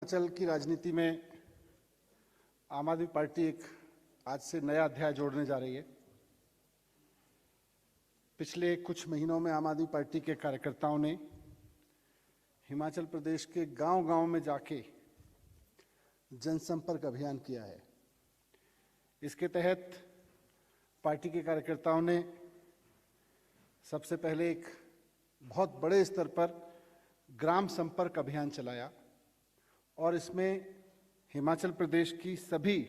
हिमाचल की राजनीति में आम आदमी पार्टी एक आज से नया अध्याय जोड़ने जा रही है। पिछले कुछ महीनों में आम आदमी पार्टी के कार्यकर्ताओं ने हिमाचल प्रदेश के गांव-गांव में जाके जनसंपर्क अभियान किया है। इसके तहत पार्टी के कार्यकर्ताओं ने सबसे पहले एक बहुत बड़े स्तर पर ग्राम संपर्क अभियान चलाया और इसमें हिमाचल प्रदेश की सभी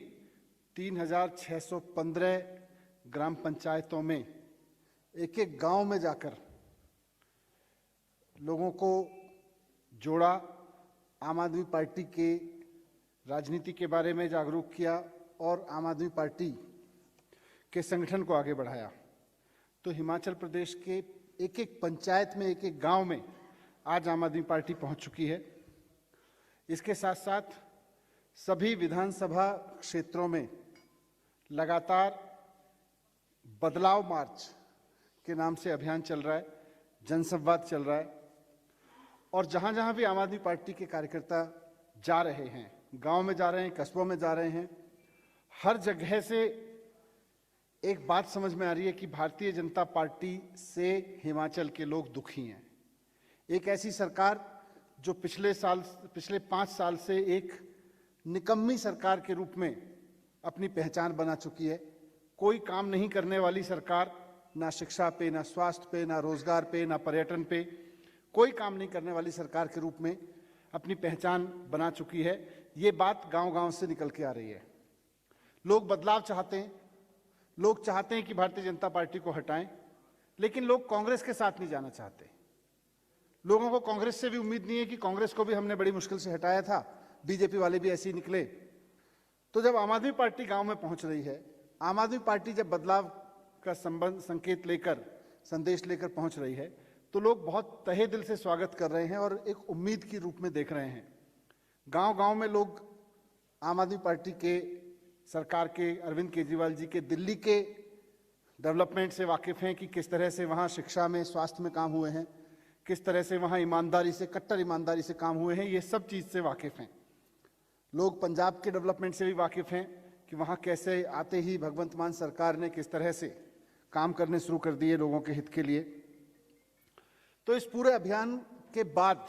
3,615 ग्राम पंचायतों में एक एक गांव में जाकर लोगों को जोड़ा, आम आदमी पार्टी के राजनीति के बारे में जागरूक किया और आम आदमी पार्टी के संगठन को आगे बढ़ाया। तो हिमाचल प्रदेश के एक एक पंचायत में, एक एक गांव में आज आम आदमी पार्टी पहुंच चुकी है। इसके साथ साथ सभी विधानसभा क्षेत्रों में लगातार बदलाव मार्च के नाम से अभियान चल रहा है, जनसंवाद चल रहा है और जहां जहां भी आम आदमी पार्टी के कार्यकर्ता जा रहे हैं, गांव में जा रहे हैं, कस्बों में जा रहे हैं, हर जगह से एक बात समझ में आ रही है कि भारतीय जनता पार्टी से हिमाचल के लोग दुखी हैं। एक ऐसी सरकार जो पिछले 5 साल से एक निकम्मी सरकार के रूप में अपनी पहचान बना चुकी है। कोई काम नहीं करने वाली सरकार, ना शिक्षा पे, ना स्वास्थ्य पे, ना रोजगार पे, ना पर्यटन पे, कोई काम नहीं करने वाली सरकार के रूप में अपनी पहचान बना चुकी है। ये बात गांव-गांव से निकल के आ रही है। लोग बदलाव चाहते हैं, लोग चाहते हैं कि भारतीय जनता पार्टी को हटाएं, लेकिन लोग कांग्रेस के साथ नहीं जाना चाहते। लोगों को कांग्रेस से भी उम्मीद नहीं है कि कांग्रेस को भी हमने बड़ी मुश्किल से हटाया था, बीजेपी वाले भी ऐसे ही निकले। तो जब आम आदमी पार्टी गांव में पहुंच रही है, आम आदमी पार्टी जब बदलाव का संकेत लेकर, संदेश लेकर पहुंच रही है, तो लोग बहुत तहे दिल से स्वागत कर रहे हैं और एक उम्मीद के रूप में देख रहे हैं। गांव-गांव में लोग आम आदमी पार्टी के सरकार के, अरविंद केजरीवाल जी के दिल्ली के डेवलपमेंट से वाकिफ हैं कि किस तरह से वहां शिक्षा में, स्वास्थ्य में काम हुए हैं, किस तरह से वहां ईमानदारी से, कट्टर ईमानदारी से काम हुए हैं। ये सब चीज़ से वाकिफ हैं। लोग पंजाब के डेवलपमेंट से भी वाकिफ हैं कि वहां कैसे आते ही भगवंत मान सरकार ने किस तरह से काम करने शुरू कर दिए लोगों के हित के लिए। तो इस पूरे अभियान के बाद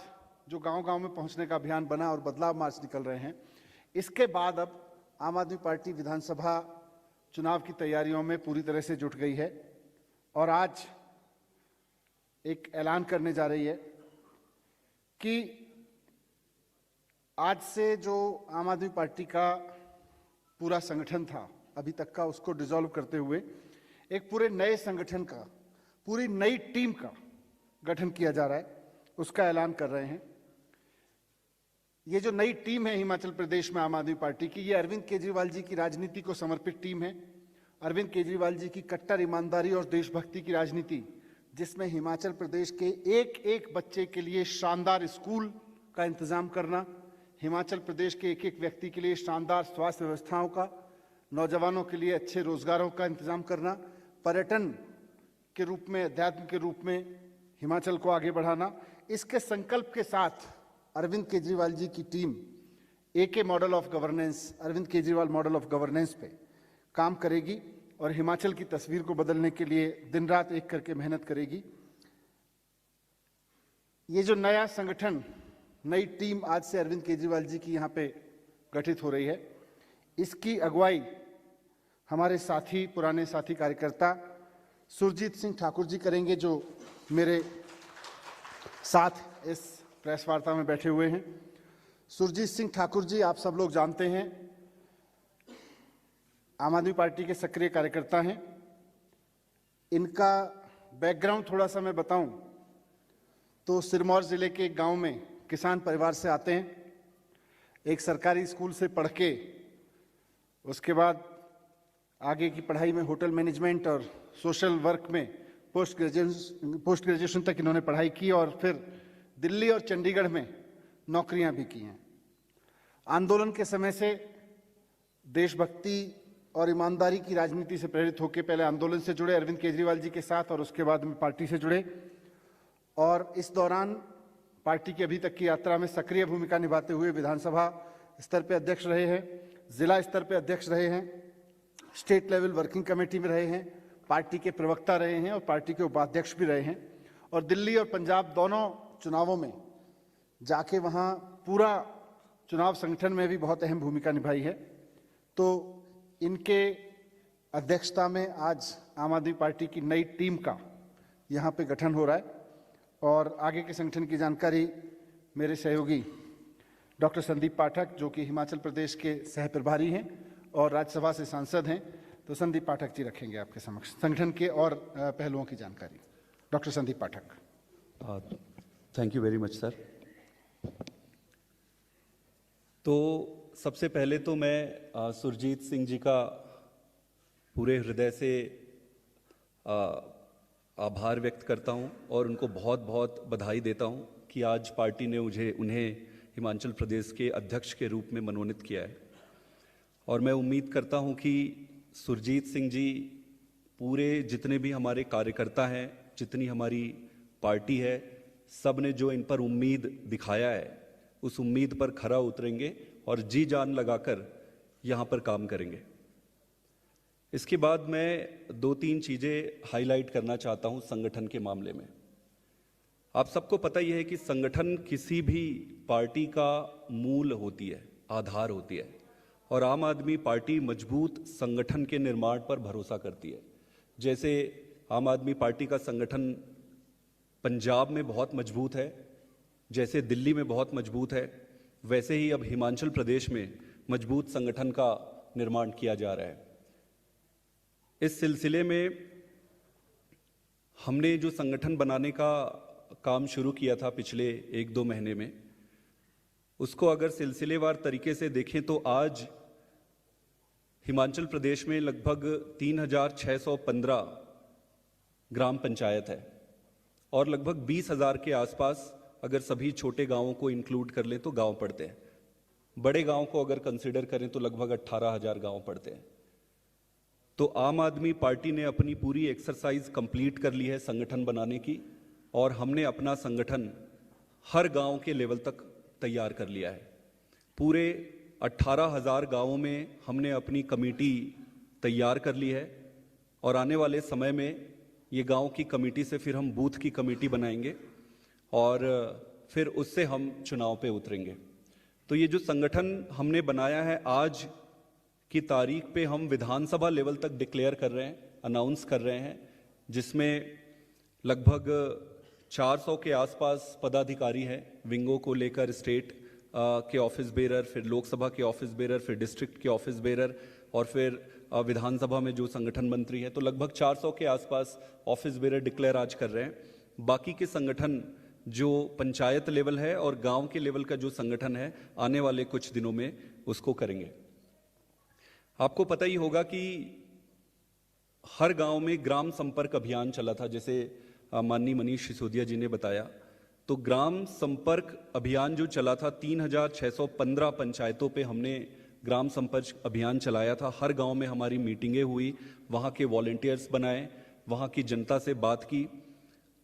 जो गांव-गांव में पहुंचने का अभियान बना और बदलाव मार्च निकल रहे हैं, इसके बाद अब आम आदमी पार्टी विधानसभा चुनाव की तैयारियों में पूरी तरह से जुट गई है और आज एक ऐलान करने जा रही है कि आज से जो आम आदमी पार्टी का पूरा संगठन था अभी तक का, उसको डिसॉल्व करते हुए एक पूरे नए संगठन का, पूरी नई टीम का गठन किया जा रहा है, उसका ऐलान कर रहे हैं। ये जो नई टीम है हिमाचल प्रदेश में आम आदमी पार्टी की, ये अरविंद केजरीवाल जी की राजनीति को समर्पित टीम है। अरविंद केजरीवाल जी की कट्टर ईमानदारी और देशभक्ति की राजनीति, जिसमें हिमाचल प्रदेश के एक एक बच्चे के लिए शानदार स्कूल का इंतजाम करना, हिमाचल प्रदेश के एक एक व्यक्ति के लिए शानदार स्वास्थ्य व्यवस्थाओं का, नौजवानों के लिए अच्छे रोजगारों का इंतजाम करना, पर्यटन के रूप में, अध्यात्म के रूप में हिमाचल को आगे बढ़ाना, इसके संकल्प के साथ अरविंद केजरीवाल जी की team AK model of governance, Arvind Kejriwal model of governance पे काम करेगी और हिमाचल की तस्वीर को बदलने के लिए दिन रात एक करके मेहनत करेगी। ये जो नया संगठन, नई टीम आज से अरविंद केजरीवाल जी की यहाँ पे गठित हो रही है, इसकी अगुवाई हमारे साथी, पुराने साथी कार्यकर्ता सुरजीत सिंह ठाकुर जी करेंगे, जो मेरे साथ इस प्रेस वार्ता में बैठे हुए हैं। सुरजीत सिंह ठाकुर जी आप सब लोग जानते हैं, आम आदमी पार्टी के सक्रिय कार्यकर्ता हैं। इनका बैकग्राउंड थोड़ा सा मैं बताऊं तो सिरमौर जिले के एक गांव में किसान परिवार से आते हैं। एक सरकारी स्कूल से पढ़ के उसके बाद आगे की पढ़ाई में होटल मैनेजमेंट और सोशल वर्क में पोस्ट ग्रेजुएशन तक इन्होंने पढ़ाई की और फिर दिल्ली और चंडीगढ़ में नौकरियां भी की हैं। आंदोलन के समय से देशभक्ति और ईमानदारी की राजनीति से प्रेरित होकर पहले आंदोलन से जुड़े अरविंद केजरीवाल जी के साथ और उसके बाद में पार्टी से जुड़े और इस दौरान पार्टी की अभी तक की यात्रा में सक्रिय भूमिका निभाते हुए विधानसभा स्तर पर अध्यक्ष रहे हैं, जिला स्तर पर अध्यक्ष रहे हैं, स्टेट लेवल वर्किंग कमेटी में रहे हैं, पार्टी के प्रवक्ता रहे हैं और पार्टी के उपाध्यक्ष भी रहे हैं और दिल्ली और पंजाब दोनों चुनावों में जाके वहाँ पूरा चुनाव संगठन में भी बहुत अहम भूमिका निभाई है। तो इनके अध्यक्षता में आज आम आदमी पार्टी की नई टीम का यहाँ पे गठन हो रहा है और आगे के संगठन की जानकारी मेरे सहयोगी डॉक्टर संदीप पाठक, जो कि हिमाचल प्रदेश के सह प्रभारी हैं और राज्यसभा से सांसद हैं, तो संदीप पाठक जी रखेंगे आपके समक्ष संगठन के और पहलुओं की जानकारी। Doctor Sandeep Pathak. Thank you very much sir. तो सबसे पहले तो मैं सुरजीत सिंह जी का पूरे हृदय से आभार व्यक्त करता हूं और उनको बहुत बहुत बधाई देता हूं कि आज पार्टी ने उन्हें हिमाचल प्रदेश के अध्यक्ष के रूप में मनोनीत किया है। और मैं उम्मीद करता हूं कि सुरजीत सिंह जी पूरे जितने भी हमारे कार्यकर्ता हैं, जितनी हमारी पार्टी है, सब ने जो इन पर उम्मीद दिखाया है उस उम्मीद पर खरा उतरेंगे और जी जान लगाकर यहाँ पर काम करेंगे। इसके बाद मैं 2-3 चीज़ें हाईलाइट करना चाहता हूँ संगठन के मामले में। आप सबको पता ही है कि संगठन किसी भी पार्टी का मूल होती है, आधार होती है और आम आदमी पार्टी मजबूत संगठन के निर्माण पर भरोसा करती है। जैसे आम आदमी पार्टी का संगठन पंजाब में बहुत मजबूत है, जैसे दिल्ली में बहुत मजबूत है, वैसे ही अब हिमाचल प्रदेश में मजबूत संगठन का निर्माण किया जा रहा है। इस सिलसिले में हमने जो संगठन बनाने का काम शुरू किया था पिछले 1-2 महीने में, उसको अगर सिलसिलेवार तरीके से देखें तो आज हिमाचल प्रदेश में लगभग 3615 ग्राम पंचायत है और लगभग 20,000 के आसपास अगर सभी छोटे गांवों को इंक्लूड कर लें तो गांव पड़ते हैं। बड़े गांव को अगर कंसिडर करें तो लगभग 18,000 गांव पड़ते हैं। तो आम आदमी पार्टी ने अपनी पूरी एक्सरसाइज कंप्लीट कर ली है संगठन बनाने की और हमने अपना संगठन हर गांव के लेवल तक तैयार कर लिया है। पूरे 18,000 गांवों में हमने अपनी कमेटी तैयार कर ली है और आने वाले समय में ये गांव की कमेटी से फिर हम बूथ की कमेटी बनाएंगे और फिर उससे हम चुनाव पे उतरेंगे। तो ये जो संगठन हमने बनाया है, आज की तारीख पे हम विधानसभा लेवल तक डिक्लेयर कर रहे हैं, अनाउंस कर रहे हैं, जिसमें लगभग 400 के आसपास पदाधिकारी हैं, विंगों को लेकर स्टेट के ऑफिस बेरर, फिर लोकसभा के ऑफिस बेरर, फिर डिस्ट्रिक्ट के ऑफिस बेरर और फिर विधानसभा में जो संगठन मंत्री है, तो लगभग 400 के आसपास ऑफिस बेरर डिक्लेयर आज कर रहे हैं। बाकी के संगठन जो पंचायत लेवल है और गांव के लेवल का जो संगठन है, आने वाले कुछ दिनों में उसको करेंगे। आपको पता ही होगा कि हर गांव में ग्राम संपर्क अभियान चला था, जैसे माननीय मनीष सिसोदिया जी ने बताया। तो ग्राम संपर्क अभियान जो चला था, 3615 पंचायतों पे हमने ग्राम संपर्क अभियान चलाया था। हर गांव में हमारी मीटिंगें हुई, वहाँ के वॉलंटियर्स बनाए, वहाँ की जनता से बात की।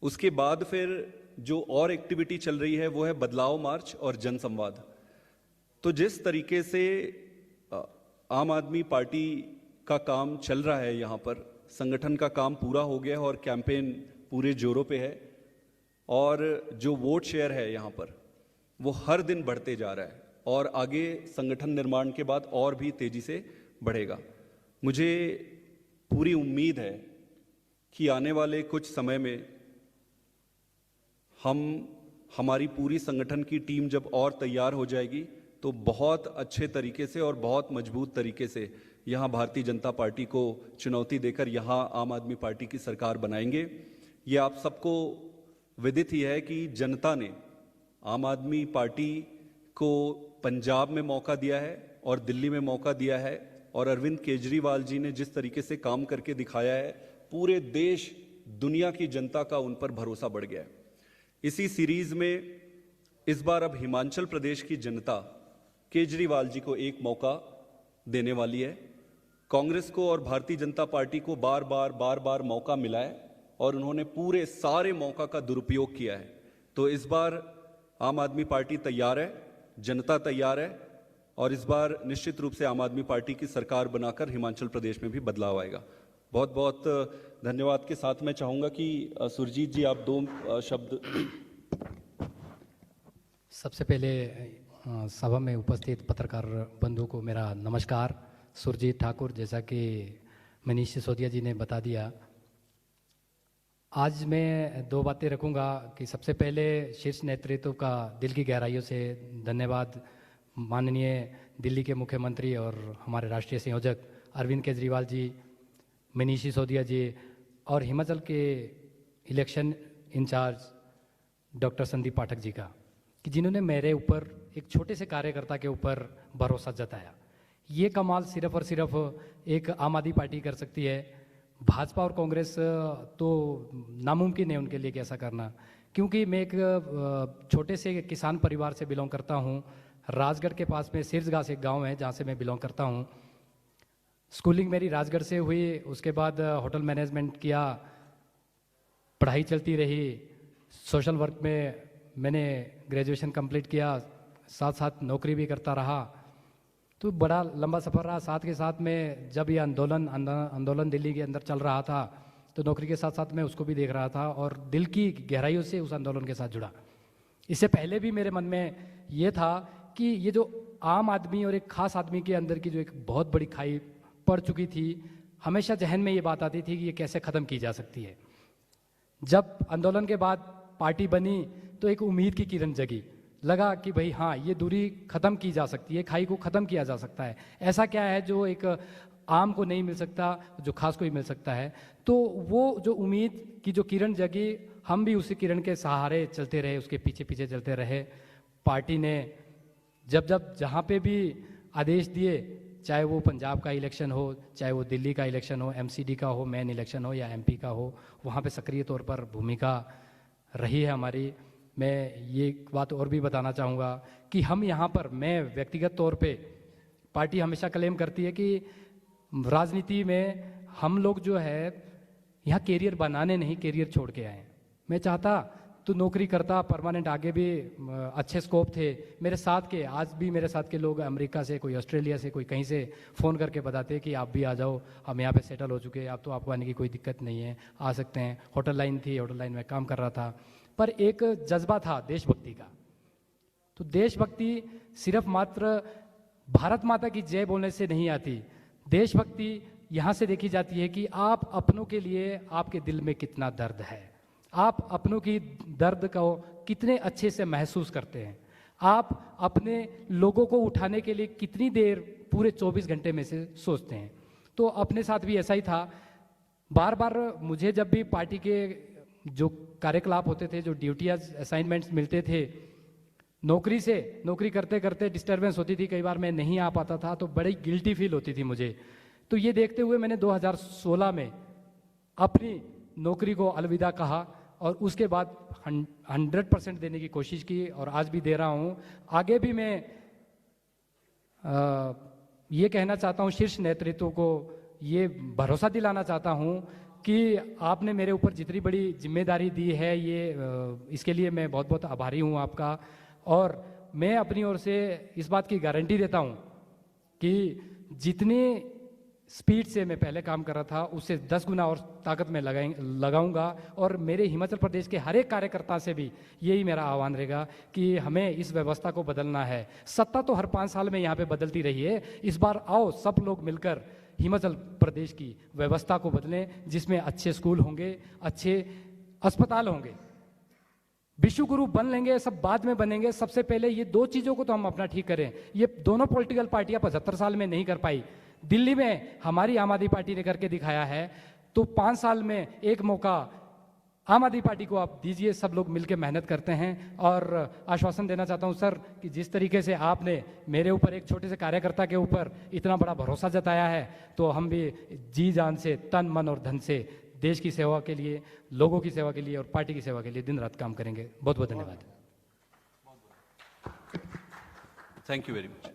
उसके बाद फिर जो और एक्टिविटी चल रही है वो है बदलाव मार्च और जनसंवाद। तो जिस तरीके से आम आदमी पार्टी का काम चल रहा है, यहाँ पर संगठन का काम पूरा हो गया है और कैंपेन पूरे जोरों पे है और जो वोट शेयर है यहाँ पर वो हर दिन बढ़ते जा रहा है और आगे संगठन निर्माण के बाद और भी तेजी से बढ़ेगा। मुझे पूरी उम्मीद है कि आने वाले कुछ समय में हमारी पूरी संगठन की टीम जब और तैयार हो जाएगी तो बहुत अच्छे तरीके से और बहुत मजबूत तरीके से यहाँ भारतीय जनता पार्टी को चुनौती देकर यहाँ आम आदमी पार्टी की सरकार बनाएंगे। ये आप सबको विदित ही है कि जनता ने आम आदमी पार्टी को पंजाब में मौका दिया है और दिल्ली में मौका दिया है और अरविंद केजरीवाल जी ने जिस तरीके से काम करके दिखाया है, पूरे देश दुनिया की जनता का उन पर भरोसा बढ़ गया है। इसी सीरीज में इस बार अब हिमाचल प्रदेश की जनता केजरीवाल जी को एक मौका देने वाली है। कांग्रेस को और भारतीय जनता पार्टी को बार बार मौका मिला है और उन्होंने पूरे सारे मौका का दुरुपयोग किया है। तो इस बार आम आदमी पार्टी तैयार है, जनता तैयार है और इस बार निश्चित रूप से आम आदमी पार्टी की सरकार बनाकर हिमाचल प्रदेश में भी बदलाव आएगा। बहुत बहुत धन्यवाद के साथ मैं चाहूँगा कि सुरजीत जी आप दो शब्द। सबसे पहले सभा में उपस्थित पत्रकार बंधु को मेरा नमस्कार। सुरजीत ठाकुर, जैसा कि मनीष सिसोदिया जी ने बता दिया, आज मैं दो बातें रखूंगा कि सबसे पहले शीर्ष नेतृत्व का दिल की गहराइयों से धन्यवाद माननीय दिल्ली के मुख्यमंत्री और हमारे राष्ट्रीय संयोजक अरविंद केजरीवाल जी, मनीष सिसोदिया जी और हिमाचल के election in charge doctor Sandeep Pathak ji का, कि जिन्होंने मेरे ऊपर एक छोटे से कार्यकर्ता के ऊपर भरोसा जताया। ये कमाल सिर्फ और सिर्फ एक आम आदमी पार्टी कर सकती है। भाजपा और कांग्रेस तो नामुमकिन है उनके लिए कि ऐसा करना, क्योंकि मैं एक छोटे से किसान परिवार से बिलोंग करता हूँ। राजगढ़ के पास में सिरजगास एक गांव है जहाँ से मैं बिलोंग करता हूँ। स्कूलिंग मेरी राजगढ़ से हुई, उसके बाद होटल मैनेजमेंट किया, पढ़ाई चलती रही। सोशल वर्क में मैंने ग्रेजुएशन कंप्लीट किया, साथ साथ नौकरी भी करता रहा। तो बड़ा लंबा सफ़र रहा। साथ के साथ में जब ये आंदोलन दिल्ली के अंदर चल रहा था तो नौकरी के साथ साथ मैं उसको भी देख रहा था और दिल की गहराइयों से उस आंदोलन के साथ जुड़ा। इससे पहले भी मेरे मन में ये था कि ये जो आम आदमी और एक ख़ास आदमी के अंदर की जो एक बहुत बड़ी खाई पड़ चुकी थी, हमेशा जहन में ये बात आती थी कि ये कैसे ख़त्म की जा सकती है। जब आंदोलन के बाद पार्टी बनी तो एक उम्मीद की किरण जगी, लगा कि भाई हाँ, ये दूरी ख़त्म की जा सकती है, खाई को ख़त्म किया जा सकता है। ऐसा क्या है जो एक आम को नहीं मिल सकता, जो खास को ही मिल सकता है। तो वो जो उम्मीद की जो किरण जगी, हम भी उसी किरण के सहारे चलते रहे, उसके पीछे पीछे चलते रहे। पार्टी ने जब जब जहाँ पे भी आदेश दिए, चाहे वो पंजाब का इलेक्शन हो, चाहे वो दिल्ली का इलेक्शन हो, एमसीडी का हो, मेन इलेक्शन हो या एमपी का हो, वहाँ पे सक्रिय तौर पर भूमिका रही है हमारी। मैं ये बात और भी बताना चाहूँगा कि हम यहाँ पर, मैं व्यक्तिगत तौर पे, पार्टी हमेशा क्लेम करती है कि राजनीति में हम लोग जो है यहाँ कैरियर बनाने नहीं, कैरियर छोड़ के आए। मैं चाहता तो नौकरी करता, परमानेंट आगे भी अच्छे स्कोप थे। मेरे साथ के, आज भी मेरे साथ के लोग अमेरिका से, कोई ऑस्ट्रेलिया से, कोई कहीं से फ़ोन करके बताते कि आप भी आ जाओ, हम यहाँ पे सेटल हो चुके हैं, अब तो आपको आने की कोई दिक्कत नहीं है, आ सकते हैं। होटल लाइन थी, होटल लाइन में काम कर रहा था। पर एक जज्बा था देशभक्ति का। तो देशभक्ति सिर्फ मात्र भारत माता की जय बोलने से नहीं आती। देशभक्ति यहाँ से देखी जाती है कि आप अपनों के लिए आपके दिल में कितना दर्द है, आप अपनों की दर्द को कितने अच्छे से महसूस करते हैं, आप अपने लोगों को उठाने के लिए कितनी देर पूरे 24 घंटे में से सोचते हैं। तो अपने साथ भी ऐसा ही था। बार बार मुझे जब भी पार्टी के जो कार्यकलाप होते थे, जो ड्यूटियाँ असाइनमेंट्स मिलते थे, नौकरी करते करते डिस्टर्बेंस होती थी, कई बार मैं नहीं आ पाता था, तो बड़ी गिल्टी फील होती थी मुझे। तो ये देखते हुए मैंने 2016 में अपनी नौकरी को अलविदा कहा और उसके बाद 100% देने की कोशिश की और आज भी दे रहा हूँ। आगे भी मैं ये कहना चाहता हूँ शीर्ष नेतृत्व को, ये भरोसा दिलाना चाहता हूँ कि आपने मेरे ऊपर जितनी बड़ी जिम्मेदारी दी है, ये इसके लिए मैं बहुत बहुत आभारी हूँ आपका। और मैं अपनी ओर से इस बात की गारंटी देता हूँ कि जितनी स्पीड से मैं पहले काम कर रहा था, उससे 10 गुना और ताकत में लगाऊंगा। और मेरे हिमाचल प्रदेश के हर एक कार्यकर्ता से भी यही मेरा आह्वान रहेगा कि हमें इस व्यवस्था को बदलना है। सत्ता तो हर 5 साल में यहाँ पे बदलती रही है, इस बार आओ सब लोग मिलकर हिमाचल प्रदेश की व्यवस्था को बदलें, जिसमें अच्छे स्कूल होंगे, अच्छे अस्पताल होंगे। विश्व गुरु बन लेंगे, सब बाद में बनेंगे। सबसे पहले ये 2 चीज़ों को तो हम अपना ठीक करें। ये दोनों पॉलिटिकल पार्टियां 75 साल में नहीं कर पाई। दिल्ली में हमारी आम आदमी पार्टी ने करके दिखाया है, तो 5 साल में एक मौका आम आदमी पार्टी को आप दीजिए। सब लोग मिलकर मेहनत करते हैं। और आश्वासन देना चाहता हूं सर कि जिस तरीके से आपने मेरे ऊपर, एक छोटे से कार्यकर्ता के ऊपर इतना बड़ा भरोसा जताया है, तो हम भी जी जान से, तन मन और धन से देश की सेवा के लिए, लोगों की सेवा के लिए और पार्टी की सेवा के लिए दिन रात काम करेंगे। बहुत बहुत धन्यवाद। Thank you very much.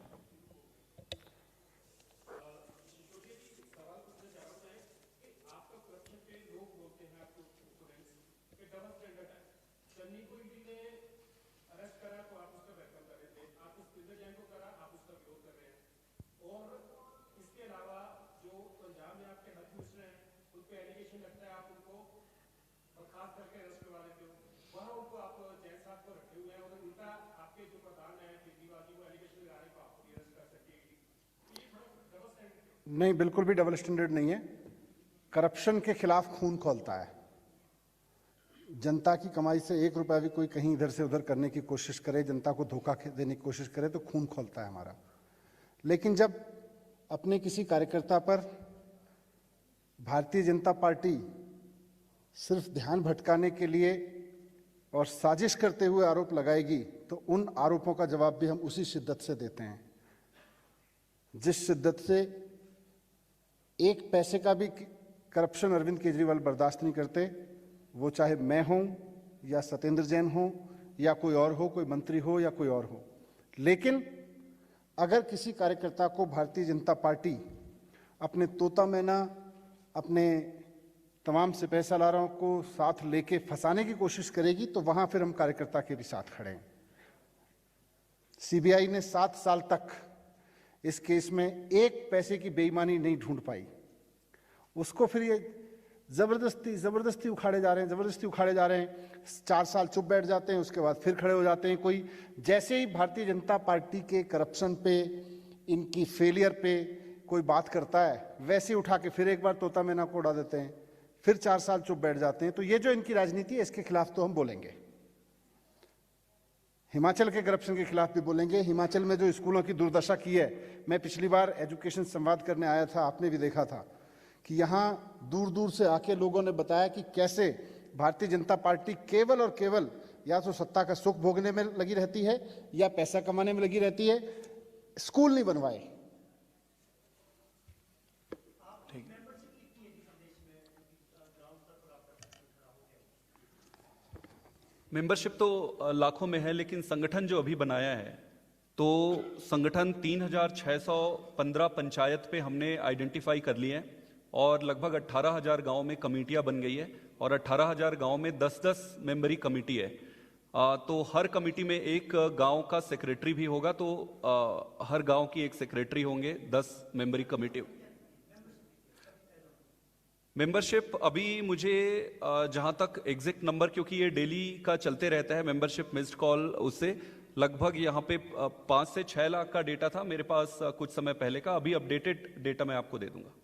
Sunny को ने अरेस्ट करा नहीं, बिल्कुल भी डबल स्टैंडर्ड नहीं है। करप्शन के खिलाफ खून खौलता है। जनता की कमाई से 1 रुपया भी कोई कहीं इधर से उधर करने की कोशिश करे, जनता को धोखा देने की कोशिश करे तो खून खौलता है हमारा। लेकिन जब अपने किसी कार्यकर्ता पर भारतीय जनता पार्टी सिर्फ ध्यान भटकाने के लिए और साजिश करते हुए आरोप लगाएगी तो उन आरोपों का जवाब भी हम उसी शिद्दत से देते हैं जिस शिद्दत से एक पैसे का भी करप्शन अरविंद केजरीवाल बर्दाश्त नहीं करते, वो चाहे मैं हूं या सत्येंद्र जैन हो या कोई और हो, कोई मंत्री हो या कोई और हो। लेकिन अगर किसी कार्यकर्ता को भारतीय जनता पार्टी अपने तोता मैना, अपने तमाम सिपह सालारों को साथ लेके फंसाने की कोशिश करेगी तो वहां फिर हम कार्यकर्ता के भी साथ खड़े हैं। सीबीआई ने 7 साल तक इस केस में 1 पैसे की बेईमानी नहीं ढूंढ पाई। उसको फिर ये जबरदस्ती उखाड़े जा रहे हैं, 4 साल चुप बैठ जाते हैं, उसके बाद फिर खड़े हो जाते हैं। कोई जैसे ही भारतीय जनता पार्टी के करप्शन पे, इनकी फेलियर पे कोई बात करता है, वैसे उठा के फिर एक बार तोता मैना को उड़ा देते हैं, फिर 4 साल चुप बैठ जाते हैं। तो ये जो इनकी राजनीति है, इसके खिलाफ तो हम बोलेंगे। हिमाचल के करप्शन के खिलाफ भी बोलेंगे। हिमाचल में जो स्कूलों की दुर्दशा की है, मैं पिछली बार एजुकेशन संवाद करने आया था, आपने भी देखा था कि यहाँ दूर दूर से आके लोगों ने बताया कि कैसे भारतीय जनता पार्टी केवल और केवल या तो सत्ता का सुख भोगने में लगी रहती है या पैसा कमाने में लगी रहती है, स्कूल नहीं बनवाए। मेंबरशिप तो लाखों में है, लेकिन संगठन जो अभी बनाया है तो संगठन 3615 पंचायत पे हमने आइडेंटिफाई कर लिए हैं और लगभग 18,000 गांव में कमेटियां बन गई है और 18,000 गांव में 10-10 मेंबरी कमेटी है। तो हर कमेटी में एक गांव का सेक्रेटरी भी होगा, तो हर गांव की एक सेक्रेटरी होंगे, 10 मेंबरी कमेटी। मेंबरशिप अभी मुझे जहां तक एग्जैक्ट नंबर, क्योंकि ये डेली का चलते रहता है मेंबरशिप मिस्ड कॉल, उससे लगभग यहाँ पे 5 से 6 लाख का डेटा था मेरे पास कुछ समय पहले का। अभी अपडेटेड डेटा मैं आपको दे दूंगा।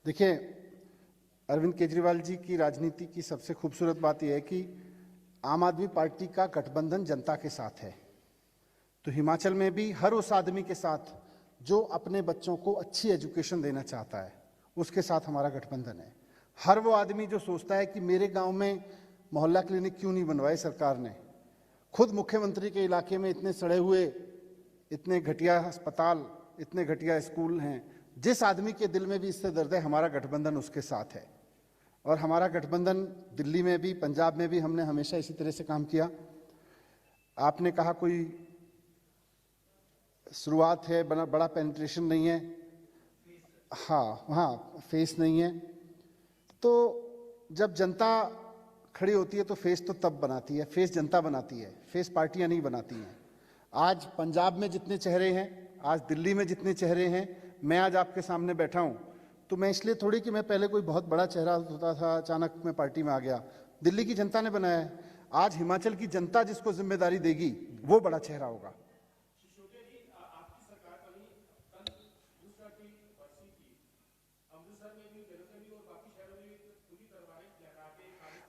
देखिए, अरविंद केजरीवाल जी की राजनीति की सबसे खूबसूरत बात यह है कि आम आदमी पार्टी का गठबंधन जनता के साथ है। तो हिमाचल में भी हर उस आदमी के साथ जो अपने बच्चों को अच्छी एजुकेशन देना चाहता है, उसके साथ हमारा गठबंधन है। हर वो आदमी जो सोचता है कि मेरे गांव में मोहल्ला क्लिनिक क्यों नहीं बनवाए सरकार ने, खुद मुख्यमंत्री के इलाके में इतने सड़े हुए, इतने घटिया अस्पताल, इतने घटिया स्कूल हैं, जिस आदमी के दिल में भी इससे दर्द है, हमारा गठबंधन उसके साथ है। और हमारा गठबंधन दिल्ली में भी, पंजाब में भी हमने हमेशा इसी तरह से काम किया। आपने कहा कोई शुरुआत है, बड़ा पेनिट्रेशन नहीं है, हाँ फेस नहीं है। तो जब जनता खड़ी होती है तो फेस तो तब बनाती है, फेस जनता बनाती है, फेस पार्टियां नहीं बनाती हैं। आज पंजाब में जितने चेहरे हैं, आज दिल्ली में जितने चेहरे हैं, मैं आज आपके सामने बैठा हूं तो मैं इसलिए थोड़ी कि मैं पहले कोई बहुत बड़ा चेहरा होता था, अचानक मैं पार्टी में आ गया। दिल्ली की जनता ने बनाया है। आज हिमाचल की जनता जिसको जिम्मेदारी देगी वो बड़ा चेहरा होगा।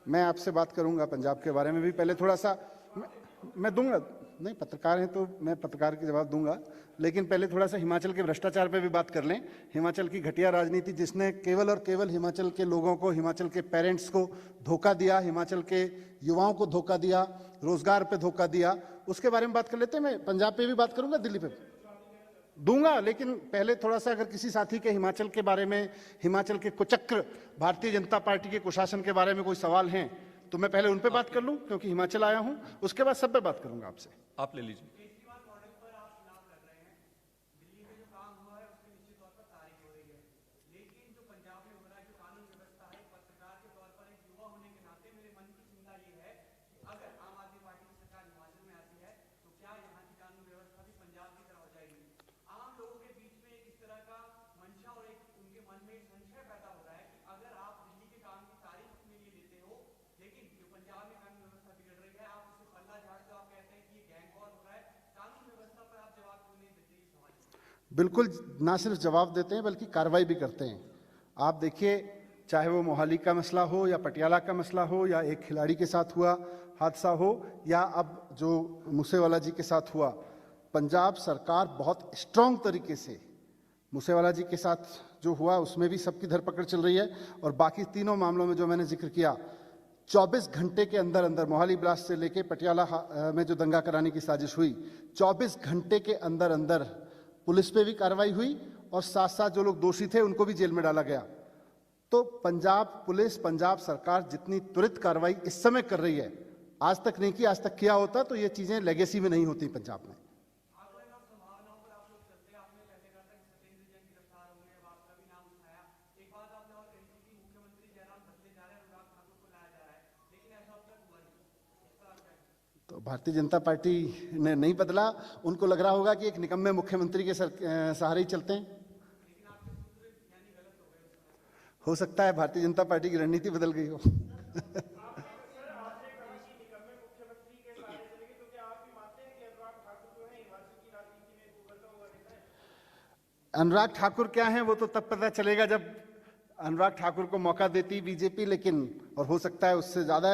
मैं आपसे बात करूंगा पंजाब के बारे में भी, पहले थोड़ा सा मैं दूंगा, नहीं पत्रकार हैं तो मैं पत्रकार के जवाब दूंगा, लेकिन पहले थोड़ा सा हिमाचल के भ्रष्टाचार पे भी बात कर लें। हिमाचल की घटिया राजनीति जिसने केवल और केवल हिमाचल के लोगों को, हिमाचल के पेरेंट्स को धोखा दिया, हिमाचल के युवाओं को धोखा दिया, रोजगार पे धोखा दिया, उसके बारे में बात कर लेते हैं। मैं पंजाब पे भी बात करूंगा, दिल्ली पे दूंगा, लेकिन पहले थोड़ा सा अगर किसी साथी के हिमाचल के बारे में, हिमाचल के कुचक्र भारतीय जनता पार्टी के कुशासन के बारे में कोई सवाल हैं तो मैं पहले उन पे बात कर लूं क्योंकि हिमाचल आया हूं, उसके बाद सब पे बात करूंगा आपसे। आप ले लीजिए। बिल्कुल, ना सिर्फ जवाब देते हैं बल्कि कार्रवाई भी करते हैं। आप देखिए, चाहे वो मोहाली का मसला हो या पटियाला का मसला हो या एक खिलाड़ी के साथ हुआ हादसा हो या अब जो मूसेवाला जी के साथ हुआ, पंजाब सरकार बहुत स्ट्रांग तरीके से मूसेवाला जी के साथ जो हुआ उसमें भी सबकी धरपकड़ चल रही है, और बाकी तीनों मामलों में जो मैंने जिक्र किया 24 घंटे के अंदर अंदर, मोहाली ब्लास्ट से लेके पटियाला में जो दंगा कराने की साजिश हुई, 24 घंटे के अंदर अंदर पुलिस पे भी कार्रवाई हुई और साथ साथ जो लोग दोषी थे उनको भी जेल में डाला गया। तो पंजाब पुलिस, पंजाब सरकार जितनी त्वरित कार्रवाई इस समय कर रही है, आज तक नहीं की, आज तक किया होता तो ये चीजें लेगेसी में नहीं होती पंजाब में। तो भारतीय जनता पार्टी ने नहीं बदला, उनको लग रहा होगा कि एक निकम्मे मुख्यमंत्री के सहारे ही चलते हैं। हो सकता है भारतीय जनता पार्टी की रणनीति बदल गई हो। अनुराग ठाकुर क्या हैं वो तो तब पता चलेगा जब अनुराग ठाकुर को मौका देती बीजेपी, लेकिन और हो सकता है उससे ज्यादा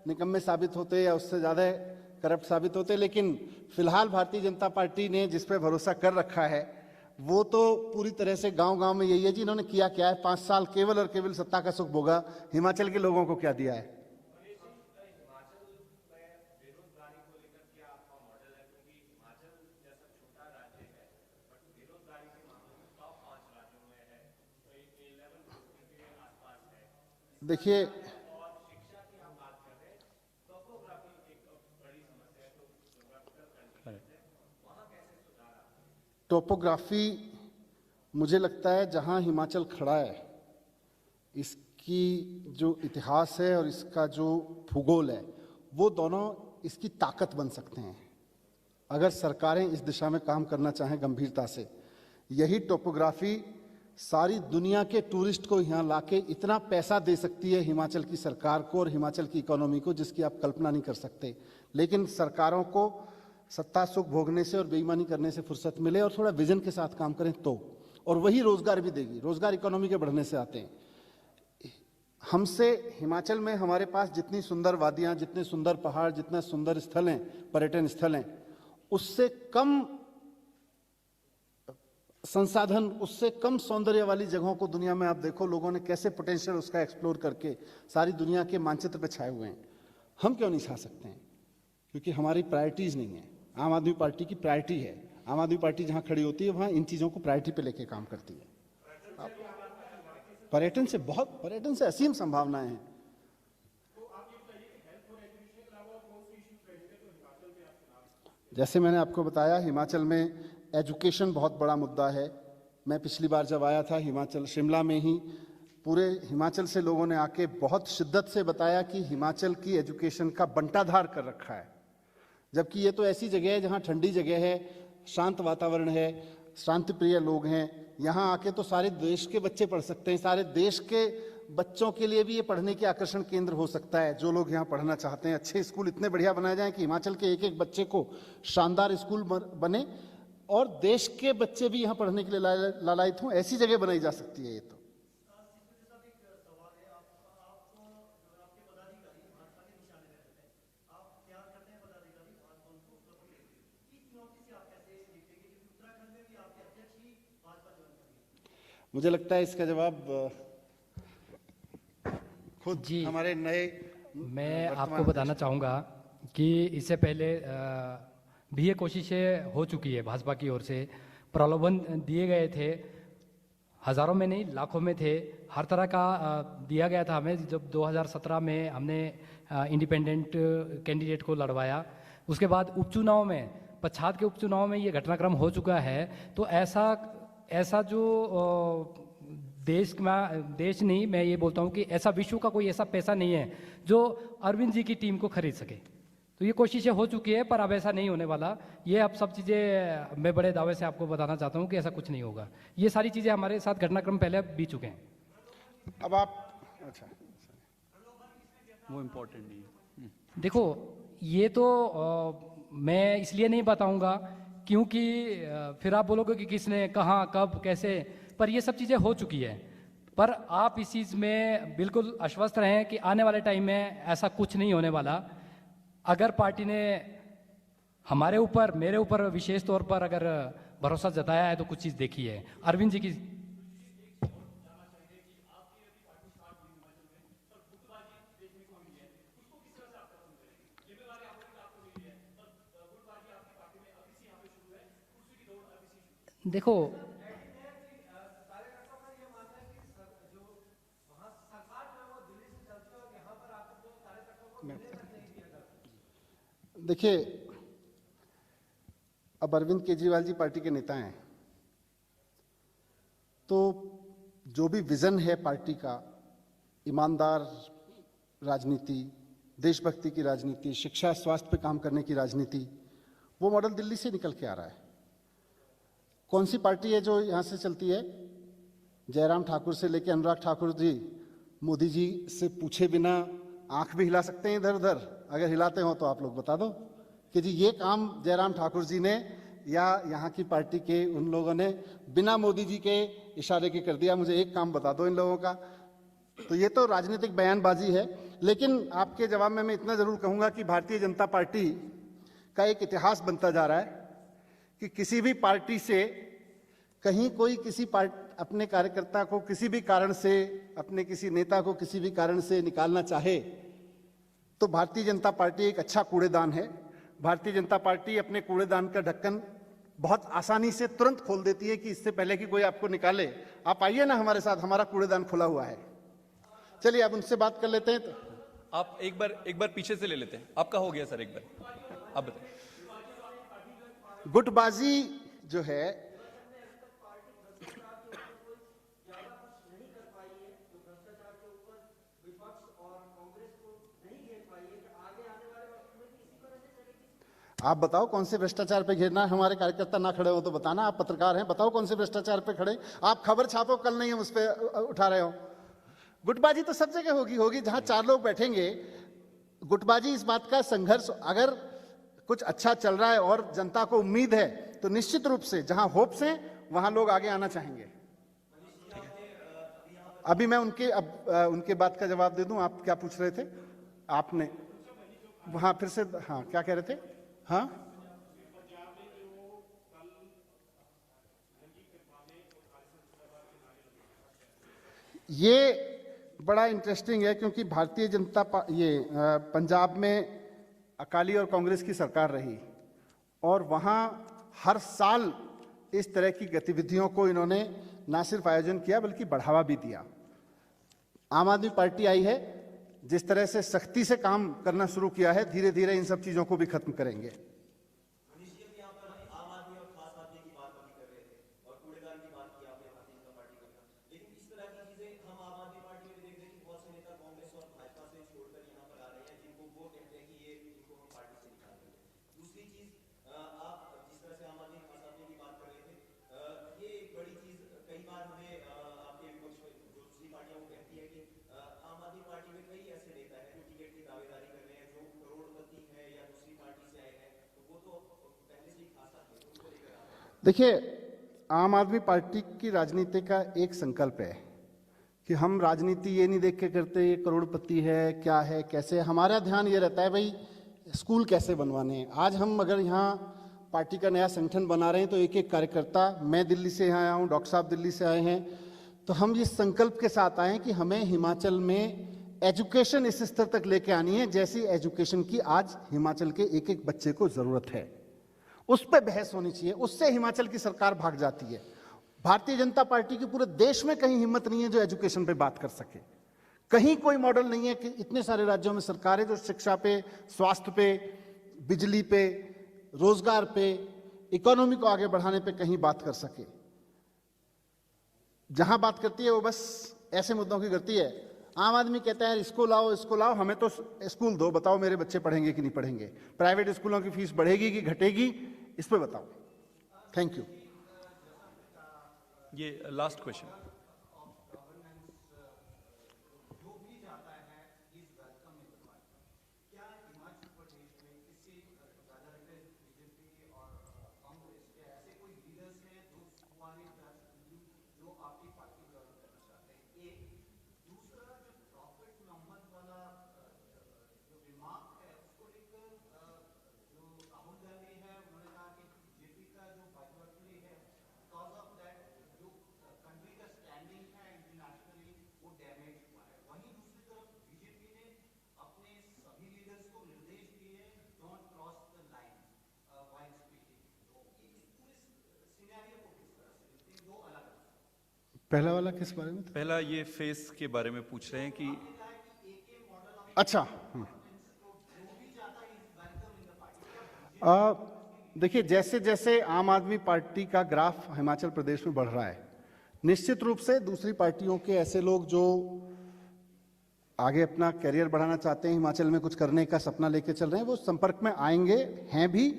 निकम्मे साबित होते या उससे ज्यादा करप्ट साबित होते, लेकिन फिलहाल भारतीय जनता पार्टी ने जिस पे भरोसा कर रखा है वो तो पूरी तरह से गांव-गांव में यही है जी। इन्होंने किया क्या है, 5 साल केवल और केवल सत्ता का सुख भोगा, हिमाचल के लोगों को क्या दिया है। देखिए, टोपोग्राफी मुझे लगता है जहां हिमाचल खड़ा है, इसकी जो इतिहास है और इसका जो भूगोल है, वो दोनों इसकी ताकत बन सकते हैं अगर सरकारें इस दिशा में काम करना चाहें गंभीरता से। यही टोपोग्राफी सारी दुनिया के टूरिस्ट को यहाँ लाके इतना पैसा दे सकती है हिमाचल की सरकार को और हिमाचल की इकोनॉमी को, जिसकी आप कल्पना नहीं कर सकते। लेकिन सरकारों को सत्ता सुख भोगने से और बेईमानी करने से फुर्सत मिले और थोड़ा विजन के साथ काम करें तो, और वही रोजगार भी देगी। रोजगार इकोनॉमी के बढ़ने से आते हैं। हमसे हिमाचल में हमारे पास जितनी सुंदर वादियां, जितने सुंदर पहाड़, जितने सुंदर स्थल हैं, पर्यटन स्थल हैं, उससे कम संसाधन, उससे कम सौंदर्य वाली जगहों को दुनिया में आप देखो, लोगों ने कैसे पोटेंशियल उसका एक्सप्लोर करके सारी दुनिया के मानचित्र पे छाए हुए हैं। हम क्यों नहीं छा सकते हैं? क्योंकि हमारी प्रायोरिटीज नहीं है। आम आदमी पार्टी की प्रायोरिटी है। आम आदमी पार्टी जहां खड़ी होती है वहां इन चीजों को प्रायोरिटी पे लेके काम करती है। पर्यटन से असीम संभावनाएं हैं। जैसे मैंने आपको बताया, हिमाचल में एजुकेशन बहुत बड़ा मुद्दा है। मैं पिछली बार जब आया था हिमाचल, शिमला में ही पूरे हिमाचल से लोगों ने आके बहुत शिद्दत से बताया कि हिमाचल की एजुकेशन का बंटाधार कर रखा है। जबकि ये तो ऐसी जगह है जहाँ ठंडी जगह है, शांत वातावरण है, शांति प्रिय लोग हैं। यहाँ आके तो सारे देश के बच्चे पढ़ सकते हैं। सारे देश के बच्चों के लिए भी ये पढ़ने के आकर्षण केंद्र हो सकता है। जो लोग यहाँ पढ़ना चाहते हैं, अच्छे स्कूल इतने बढ़िया बनाए जाएं कि हिमाचल के एक एक बच्चे को शानदार स्कूल बने और देश के बच्चे भी यहाँ पढ़ने के लिए लालायित हों। ऐसी जगह बनाई जा सकती है ये तो। मुझे लगता है इसका जवाब खुद जी, हमारे नए मैं आपको बताना चाहूँगा कि इससे पहले भी ये कोशिशें हो चुकी है भाजपा की ओर से, प्रलोभन दिए गए थे हज़ारों में नहीं लाखों में थे। हर तरह का दिया गया था हमें। जब 2017 में हमने इंडिपेंडेंट कैंडिडेट को लड़वाया, उसके बाद उपचुनाव में, पच्छाद के उपचुनाव में ये घटनाक्रम हो चुका है। तो ऐसा जो देश नहीं, मैं ये बोलता हूँ कि ऐसा विश्व का कोई ऐसा पैसा नहीं है जो अरविंद जी की टीम को खरीद सके। तो ये कोशिशें हो चुकी है, पर अब ऐसा नहीं होने वाला। ये अब सब चीज़ें मैं बड़े दावे से आपको बताना चाहता हूँ कि ऐसा कुछ नहीं होगा। ये सारी चीज़ें हमारे साथ घटनाक्रम पहले अब बीत चुके हैं। अब आप अच्छा, वो इम्पोर्टेंट नहीं है। देखो, ये तो मैं इसलिए नहीं बताऊंगा क्योंकि फिर आप बोलोगे कि किसने, कहाँ, कब, कैसे। पर ये सब चीज़ें हो चुकी है। पर आप इस चीज़ में बिल्कुल आश्वस्त रहें कि आने वाले टाइम में ऐसा कुछ नहीं होने वाला। अगर पार्टी ने हमारे ऊपर, मेरे ऊपर विशेष तौर पर अगर भरोसा जताया है तो कुछ चीज़ देखी है अरविंद जी की। देखो, देखिए, अब अरविंद केजरीवाल जी पार्टी के नेता हैं, तो जो भी विजन है पार्टी का, ईमानदार राजनीति, देशभक्ति की राजनीति, शिक्षा स्वास्थ्य पे काम करने की राजनीति, वो मॉडल दिल्ली से निकल के आ रहा है। कौन सी पार्टी है जो यहाँ से चलती है? जयराम ठाकुर से लेकर अनुराग ठाकुर जी मोदी जी से पूछे बिना आंख भी हिला सकते हैं इधर उधर। अगर हिलाते हो तो आप लोग बता दो कि जी ये काम जयराम ठाकुर जी ने या यहाँ की पार्टी के उन लोगों ने बिना मोदी जी के इशारे के कर दिया। मुझे एक काम बता दो इन लोगों का। तो ये तो राजनीतिक बयानबाजी है। लेकिन आपके जवाब में मैं इतना जरूर कहूँगा कि भारतीय जनता पार्टी का एक इतिहास बनता जा रहा है कि किसी भी पार्टी से कहीं कोई किसी अपने कार्यकर्ता को किसी भी कारण से, अपने किसी नेता को किसी भी कारण से निकालना चाहे तो भारतीय जनता पार्टी एक अच्छा कूड़ेदान है। भारतीय जनता पार्टी अपने कूड़ेदान का ढक्कन बहुत आसानी से तुरंत खोल देती है कि इससे पहले कि कोई आपको निकाले, आप आइए ना हमारे साथ, हमारा कूड़ेदान खुला हुआ है। चलिए अब उनसे बात कर लेते हैं। तो आप एक बार पीछे से ले लेते हैं। आपका हो गया सर, एक बार आप बताएं। गुटबाजी जो है, आप बताओ कौन से भ्रष्टाचार पे घेरना है? हमारे कार्यकर्ता ना खड़े हो तो बताना। आप पत्रकार हैं, बताओ कौन से भ्रष्टाचार पे खड़े। आप खबर छापो, कल नहीं हम उस पर उठा रहे हो। गुटबाजी तो सब जगह होगी जहां चार लोग बैठेंगे। गुटबाजी इस बात का संघर्ष, अगर कुछ अच्छा चल रहा है और जनता को उम्मीद है तो निश्चित रूप से जहां होप्स हैं वहां लोग आगे आना चाहेंगे। अभी मैं उनके बात का जवाब दे दूं। आप क्या पूछ रहे थे? आपने वहां फिर से, हाँ क्या कह रहे थे? हाँ, ये बड़ा इंटरेस्टिंग है क्योंकि भारतीय जनता पंजाब में अकाली और कांग्रेस की सरकार रही और वहां हर साल इस तरह की गतिविधियों को इन्होंने ना सिर्फ आयोजन किया बल्कि बढ़ावा भी दिया। आम आदमी पार्टी आई है, जिस तरह से सख्ती से काम करना शुरू किया है, धीरे धीरे इन सब चीजों को भी खत्म करेंगे। देखिए, आम आदमी पार्टी की राजनीति का एक संकल्प है कि हम राजनीति ये नहीं देख के करते ये करोड़पति है, क्या है, कैसे। हमारा ध्यान ये रहता है भाई स्कूल कैसे बनवाने हैं। आज हम अगर यहाँ पार्टी का नया संगठन बना रहे हैं तो एक एक कार्यकर्ता, मैं दिल्ली से यहाँ आया हूँ, डॉक्टर साहब दिल्ली से आए हैं, तो हम इस संकल्प के साथ आए कि हमें हिमाचल में एजुकेशन इस स्तर तक लेके आनी है जैसी एजुकेशन की आज हिमाचल के एक एक बच्चे को जरूरत है। उस पर बहस होनी चाहिए, उससे हिमाचल की सरकार भाग जाती है। भारतीय जनता पार्टी की पूरे देश में कहीं हिम्मत नहीं है जो एजुकेशन पे बात कर सके। कहीं कोई मॉडल नहीं है कि इतने सारे राज्यों में सरकारें जो शिक्षा पे, स्वास्थ्य पे, बिजली पे, रोजगार पे, इकोनॉमी को आगे बढ़ाने पे कहीं बात कर सके। जहां बात करती है वो बस ऐसे मुद्दों की करती है। आम आदमी कहता है इसको लाओ, हमें तो स्कूल दो, बताओ मेरे बच्चे पढ़ेंगे कि नहीं पढ़ेंगे, प्राइवेट स्कूलों की फीस बढ़ेगी कि घटेगी, इस पे बताओ। Thank you. ये लास्ट क्वेश्चन। पहला वाला किस बारे में था? पहला ये फेस के बारे में पूछ रहे हैं कि अच्छा, देखिए जैसे जैसे आम आदमी पार्टी का ग्राफ हिमाचल प्रदेश में बढ़ रहा है, निश्चित रूप से दूसरी पार्टियों के ऐसे लोग जो आगे अपना करियर बढ़ाना चाहते हैं, हिमाचल में कुछ करने का सपना लेके चल रहे हैं, वो संपर्क में आएंगे, हैं भी,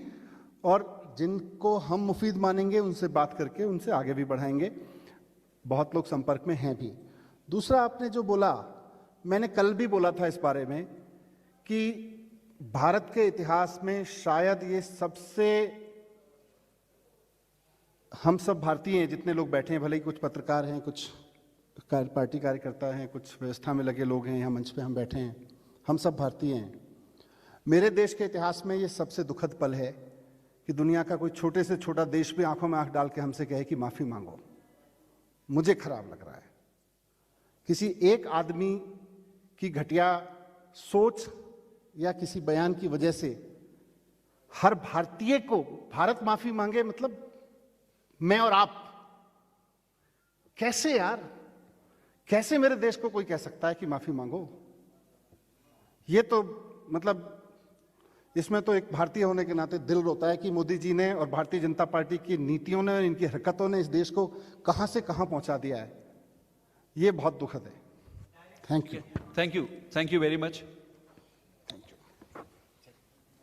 और जिनको हम मुफीद मानेंगे उनसे बात करके उनसे आगे भी बढ़ाएंगे। बहुत लोग संपर्क में हैं भी। दूसरा, आपने जो बोला, मैंने कल भी बोला था इस बारे में कि भारत के इतिहास में शायद ये सबसे, हम सब भारतीय हैं जितने लोग बैठे हैं, भले ही कुछ पत्रकार हैं, कुछ पार्टी कार्यकर्ता हैं, कुछ व्यवस्था में लगे लोग हैं, यहाँ मंच पे हम बैठे हैं, हम सब भारतीय हैं। मेरे देश के इतिहास में ये सबसे दुखद पल है कि दुनिया का कोई छोटे से छोटा देश भी आंखों में आंख डाल के हमसे कहे कि माफी मांगो। मुझे खराब लग रहा है। किसी एक आदमी की घटिया सोच या किसी बयान की वजह से हर भारतीय को भारत माफी मांगे, मतलब मैं और आप। कैसे यार, कैसे मेरे देश को कोई कह सकता है कि माफी मांगो? ये तो मतलब इसमें तो एक भारतीय होने के नाते दिल रोता है कि मोदी जी ने और भारतीय जनता पार्टी की नीतियों ने, इनकी हरकतों ने इस देश को कहां से कहां पहुंचा दिया है। ये बहुत दुखद है। Thank you. Thank you very much.